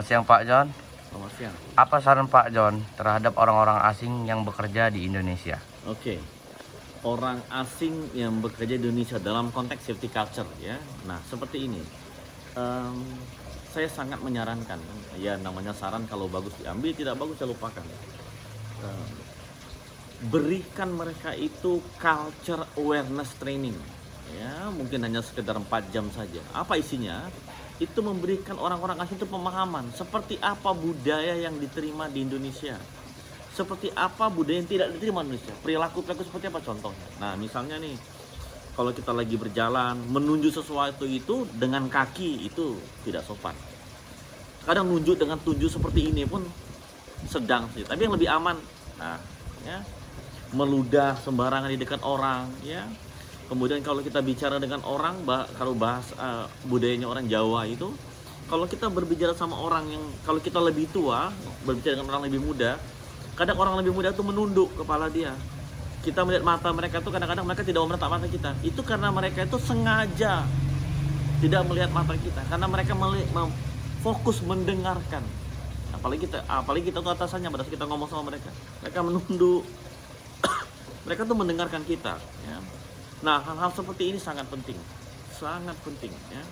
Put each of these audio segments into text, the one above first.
Siang Pak John, Selamat siang. apa saran Pak John terhadap orang-orang asing yang bekerja di Indonesia? Oke, orang asing yang bekerja di Indonesia dalam konteks safety culture ya. Nah seperti ini, Em, saya sangat menyarankan, ya namanya saran kalau bagus diambil, tidak bagus ya lupakan. Em, Berikan mereka itu culture awareness training, ya mungkin hanya sekedar 4 jam saja. Apa isinya? Itu memberikan orang-orang asing itu pemahaman seperti apa budaya yang diterima di Indonesia, seperti apa budaya yang tidak diterima di Indonesia, perilaku-perilaku seperti apa contohnya. Nah misalnya nih, kalau kita lagi berjalan menunjuk sesuatu itu dengan kaki itu tidak sopan. Kadang nunjuk dengan tunjuk seperti ini pun sedang sih, tapi yang lebih aman, nah ya, meludah sembarangan di dekat orang ya. Kemudian kalau kita bicara dengan orang, kalau bahas budayanya orang Jawa itu, kalau kita berbicara sama orang yang, kalau kita lebih tua berbicara dengan orang lebih muda, kadang orang lebih muda itu menunduk kepala dia. Kita melihat mata mereka itu, kadang-kadang mereka tidak menatap mata kita. Itu karena mereka itu sengaja tidak melihat mata kita, karena mereka fokus mendengarkan. Apalagi kita tuh atasannya, pada saat kita ngomong sama mereka menunduk. Mereka tuh mendengarkan kita ya. Nah hal-hal seperti ini sangat penting ya,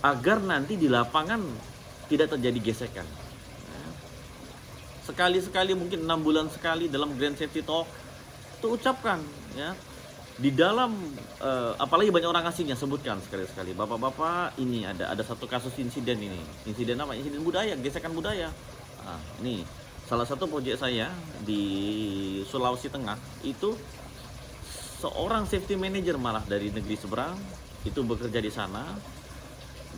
agar nanti di lapangan tidak terjadi gesekan ya. Sekali-sekali, mungkin 6 bulan sekali dalam Grand Safety Talk itu ucapkan ya, di dalam apalagi banyak orang asing yang sebutkan sekali-sekali, bapak-bapak ini ada satu kasus insiden ini, insiden apa? Insiden budaya, gesekan budaya. Nah, ini salah satu proyek saya di Sulawesi Tengah itu, seorang safety manager malah dari negeri seberang itu bekerja di sana.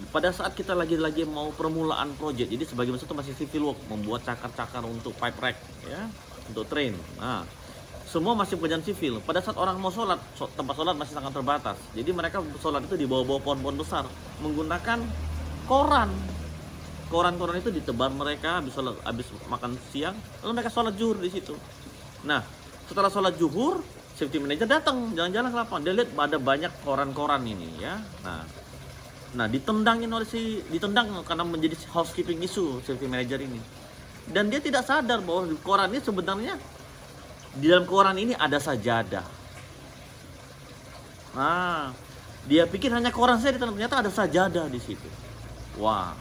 Pada saat kita lagi mau permulaan proyek, jadi sebagian besar itu masih civil work, membuat cakar-cakar untuk pipe rack ya, untuk train. Nah semua masih pekerjaan sivil. Pada saat orang mau sholat, tempat sholat masih sangat terbatas. Jadi mereka sholat itu di bawah-bawah pohon-pohon besar menggunakan koran. Koran-koran itu ditebar mereka habis makan siang, lalu mereka sholat zuhur di situ. Nah, setelah sholat zuhur, safety manager datang jalan-jalan ke lapangan. Dia lihat ada banyak koran-koran ini ya. Nah, ditendang karena menjadi housekeeping issue safety manager ini. Dan dia tidak sadar bahwa koran ini sebenarnya, di dalam koran ini ada sajadah. Nah, dia pikir hanya koran saja, ternyata ada sajadah di situ. Wah,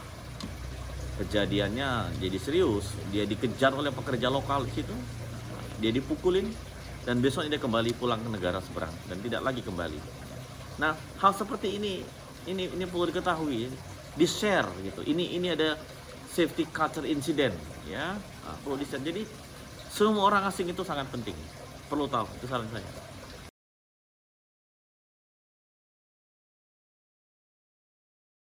kejadiannya jadi serius. Dia dikejar oleh pekerja lokal di situ. Dia dipukulin dan besok dia kembali pulang ke negara seberang dan tidak lagi kembali. Nah, hal seperti ini perlu diketahui, di-share gitu. Ini ada safety culture incident ya. Nah, perlu di-share. Jadi semua orang asing itu sangat penting, perlu tahu, itu saran saya.